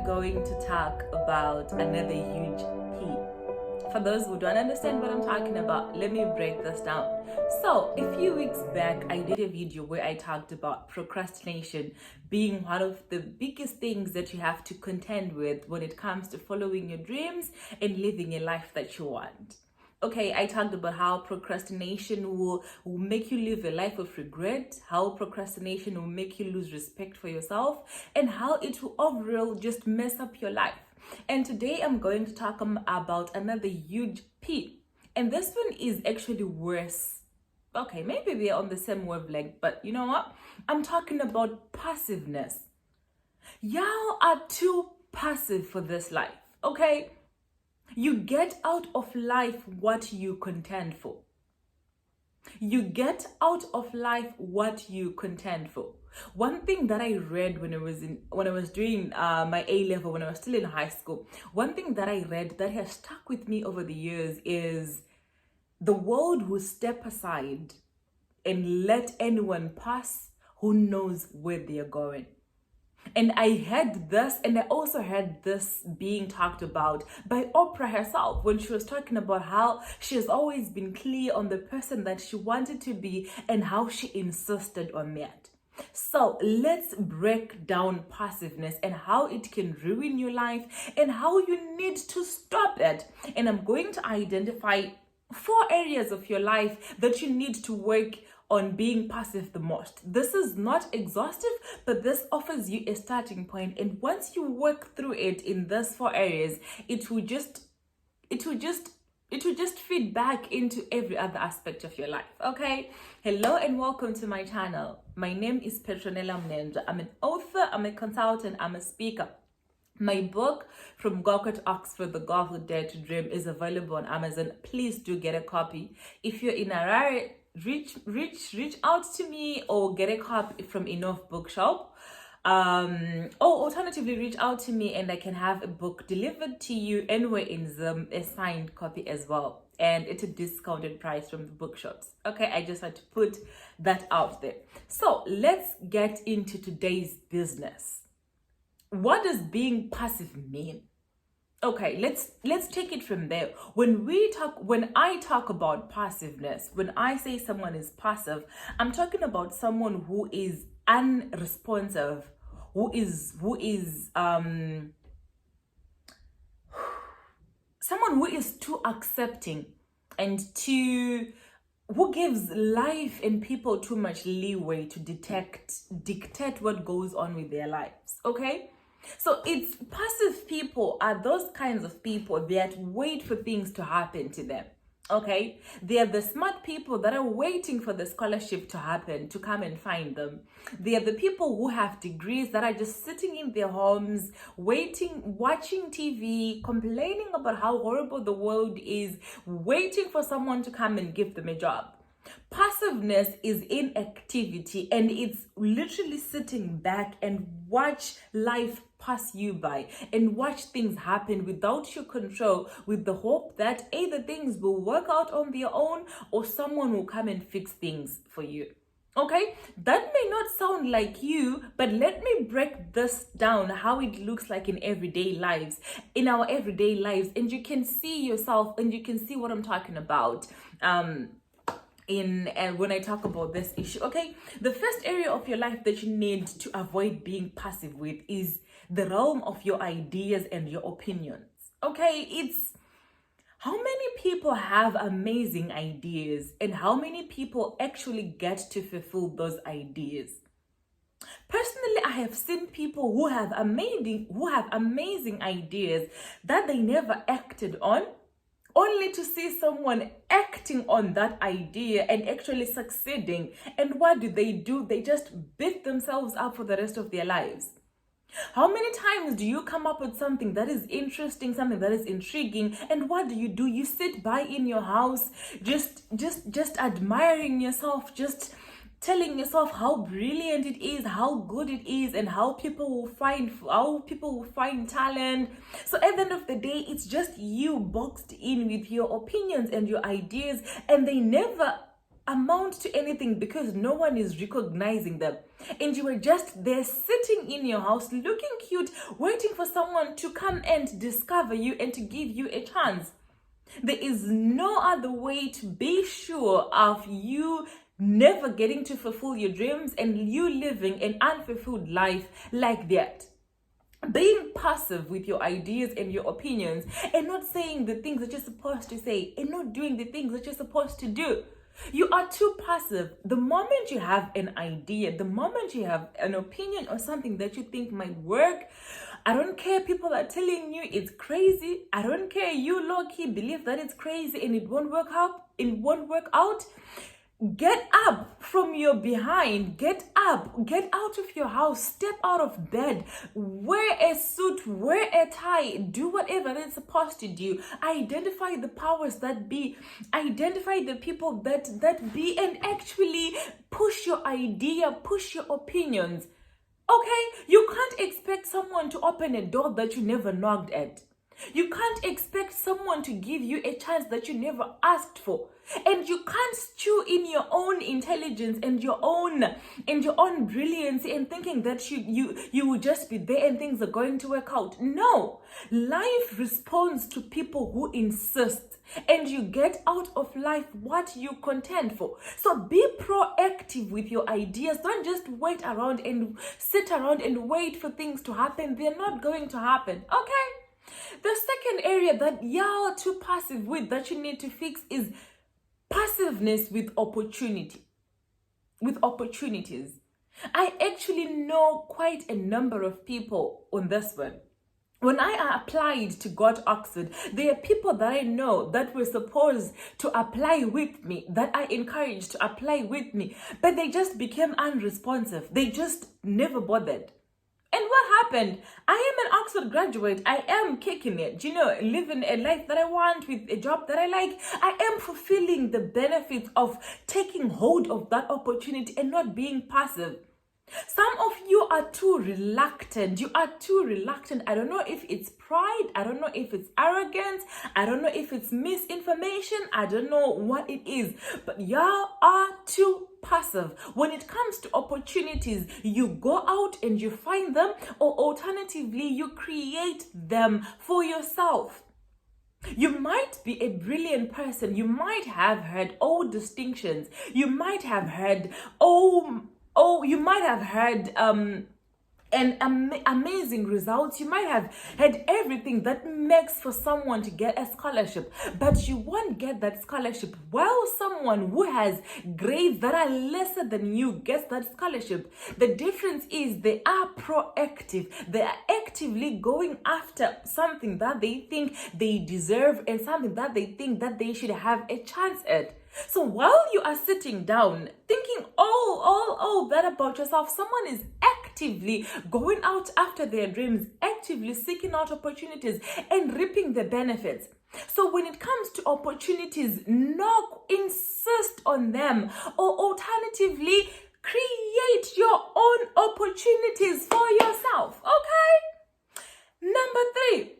going to talk about another huge P. For those who don't understand what I'm talking about, let me break this down. So, a few weeks back, I did a video where I talked about procrastination being one of the biggest things that you have to contend with when it comes to following your dreams and living a life that you want. Okay, I talked about how procrastination will make you live a life of regret, how procrastination will make you lose respect for yourself, and how it will overall just mess up your life. And today I'm going to talk about another huge P. And this one is actually worse. Okay, maybe we are on the same wavelength, but you know what? I'm talking about passiveness. Y'all are too passive for this life, okay? You get out of life what you contend for. You get out of life what you contend for. One thing that I read when I was doing my A level, when I was still in high school, one thing that I read that has stuck with me over the years is the world will step aside and let anyone pass who knows where they're going. And I heard this, and I also heard this being talked about by Oprah herself when she was talking about how she has always been clear on the person that she wanted to be and how she insisted on that. So let's break down passiveness and how it can ruin your life and how you need to stop it. And I'm going to identify 4 areas of your life that you need to work on being passive the most. This is not exhaustive, but this offers you a starting point. And once you work through it in those 4 areas, it will just feed back into every other aspect of your life. Okay? Hello and welcome to my channel. My name is Petronella Mnenja. I'm an author, I'm a consultant, I'm a speaker. My book, From Gawker to Oxford, The Girl Who Dared to Dream, is available on Amazon. Please do get a copy. If you're in Harare, reach out to me or get a copy from Enough Bookshop. Or alternatively, reach out to me and I can have a book delivered to you anywhere in Zim, a signed copy as well. And it's a discounted price from the bookshops. Okay, I just had to put that out there. So let's get into today's business. What does being passive mean? Okay, let's take it from there. When I talk about passiveness, when I say someone is passive, I'm talking about someone who is unresponsive, who is someone who is too accepting and who gives life and people too much leeway to dictate what goes on with their lives. Okay? So it's passive people are those kinds of people that wait for things to happen to them. Okay, they are the smart people that are waiting for the scholarship to happen, to come and find them. They are the people who have degrees that are just sitting in their homes, waiting, watching TV, complaining about how horrible the world is, waiting for someone to come and give them a job. Passiveness is inactivity, and it's literally sitting back and watch life pass you by and watch things happen without your control, with the hope that either things will work out on their own or someone will come and fix things for you. Okay, that may not sound like you, but let me break this down, how it looks like in our everyday lives, and you can see yourself and you can see what I'm talking about. When I talk about this issue. Okay, the first area of your life that you need to avoid being passive with is the realm of your ideas and your opinions. Okay, it's how many people have amazing ideas and how many people actually get to fulfill those ideas. Personally, I have seen people who have amazing ideas that they never acted on, only to see someone acting on that idea and actually succeeding. And what do? They just beat themselves up for the rest of their lives. How many times do you come up with something that is interesting, something that is intriguing, and what do? You sit by in your house, just admiring yourself, just telling yourself how brilliant it is, how good it is, and how people will find talent. So at the end of the day, it's just you boxed in with your opinions and your ideas, and they never amount to anything because no one is recognizing them. And you were just there sitting in your house looking cute, waiting for someone to come and discover you and to give you a chance. There is no other way to be sure of you never getting to fulfill your dreams and you living an unfulfilled life like that. Being passive with your ideas and your opinions and not saying the things that you're supposed to say and not doing the things that you're supposed to do. You are too passive. The moment you have an idea, the moment you have an opinion or something that you think might work, I don't care people are telling you it's crazy. I don't care you low-key believe that it's crazy and it won't work out. Get up from your behind. Get up. Get out of your house. Step out of bed. Wear a suit. Wear a tie. Do whatever it's supposed to do. Identify the powers that be. Identify the people that be, and actually push your idea, push your opinions. Okay? You can't expect someone to open a door that you never knocked at. You can't expect someone to give you a chance that you never asked for. And you can't stew in your own intelligence and your own brilliancy and thinking that you will just be there and things are going to work out. No. Life responds to people who insist, and you get out of life what you contend for. So be proactive with your ideas. Don't just wait around and sit around and wait for things to happen. They're not going to happen. Okay? The second area that you're too passive with that you need to fix is passiveness with opportunities. I actually know quite a number of people on this one. When I applied to go to Oxford, there are people that I know that were supposed to apply with me, that I encouraged to apply with me, but they just became unresponsive. They just never bothered. And what happened? I am an Oxford graduate. I am kicking it, living a life that I want with a job that I like. I am fulfilling the benefits of taking hold of that opportunity and not being passive. Some of you are too reluctant. I don't know if it's pride. I don't know if it's arrogance. I don't know if it's misinformation. I don't know what it is. But y'all are too passive. When it comes to opportunities, you go out and you find them, or alternatively, you create them for yourself. You might be a brilliant person. You might have had all distinctions. You might have had amazing results. You might have had everything that makes for someone to get a scholarship, but you won't get that scholarship while someone who has grades that are lesser than you gets that scholarship. The difference is they are proactive. They are actively going after something that they think they deserve and something that they think that they should have a chance at. So while you are sitting down thinking all that about yourself, someone is actively going out after their dreams, actively seeking out opportunities and reaping the benefits. So when it comes to opportunities, insist on them, or alternatively, create your own opportunities for yourself. Okay? Number 3.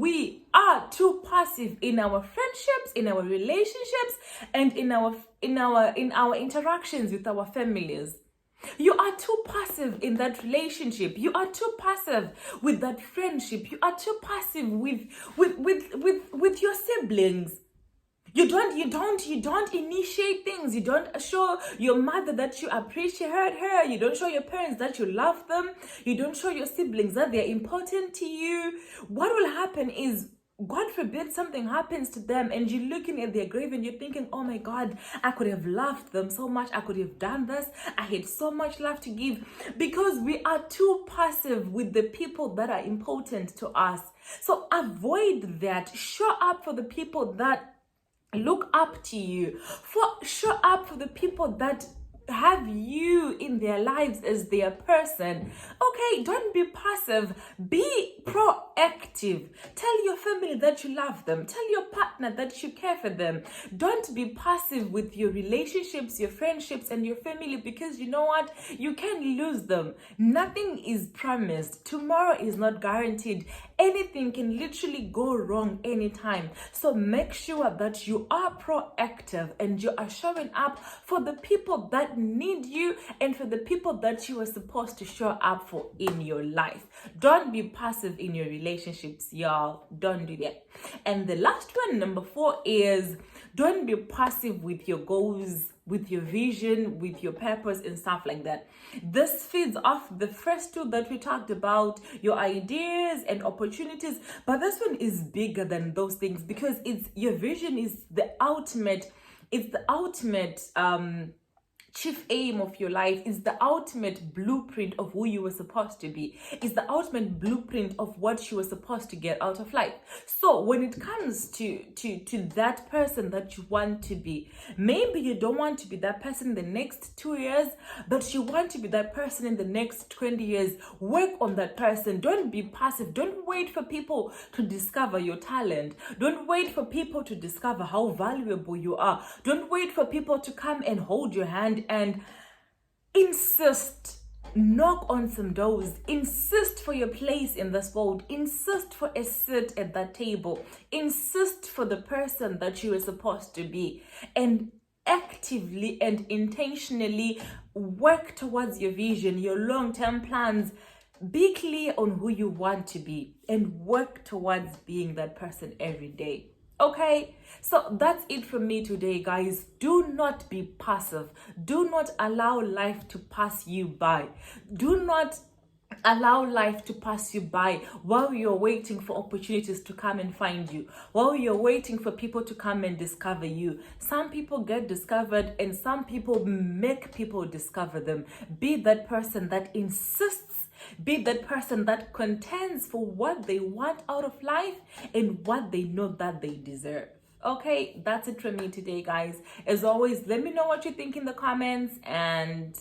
We are too passive in our friendships, in our relationships, and in our interactions with our families. You are too passive in that relationship. You are too passive with that friendship. You are too passive with your siblings. You don't initiate things. You don't show your mother that you appreciate her. You don't show your parents that you love them. You don't show your siblings that they're important to you. What will happen is, God forbid something happens to them and you're looking at their grave and you're thinking, oh my God, I could have loved them so much. I could have done this. I had so much love to give, because we are too passive with the people that are important to us. So avoid that. Show up for the people that look up to you. Show up for the people that have you in their lives as their person. Okay, don't be passive. Be proactive. Tell your family that you love them. Tell your partner that you care for them. Don't be passive with your relationships, your friendships, and your family, because you know what? You can lose them. Nothing is promised. Tomorrow is not guaranteed. Anything can literally go wrong anytime. So make sure that you are proactive and you are showing up for the people that need you and for the people that you are supposed to show up for in your life. Don't be passive in your relationships, y'all. Don't do that. And the last one, number 4, is don't be passive with your goals, with your vision, with your purpose and stuff like that. This feeds off the first 2 that we talked about, your ideas and opportunities, but this one is bigger than those things because it's your vision is the ultimate, chief aim of your life, is the ultimate blueprint of who you were supposed to be, is the ultimate blueprint of what you were supposed to get out of life. So when it comes to that person that you want to be, maybe you don't want to be that person in the next 2 years, but you want to be that person in the next 20 years. Work on that person. Don't be passive. Don't wait for people to discover your talent. Don't wait for people to discover how valuable you are. Don't wait for people to come and hold your hand and insist, knock on some doors, insist for your place in this world, insist for a seat at that table, insist for the person that you are supposed to be, and actively and intentionally work towards your vision, your long-term plans. Be clear on who you want to be and work towards being that person every day. Okay, so that's it from me today, guys. Do not be passive. Do not allow life to pass you by. Do not allow life to pass you by while you're waiting for opportunities to come and find you, while you're waiting for people to come and discover you. Some people get discovered and some people make people discover them. Be that person that insists, be that person that contends for what they want out of life and what they know that they deserve. Okay, that's it from me today, guys. As always, let me know what you think in the comments, and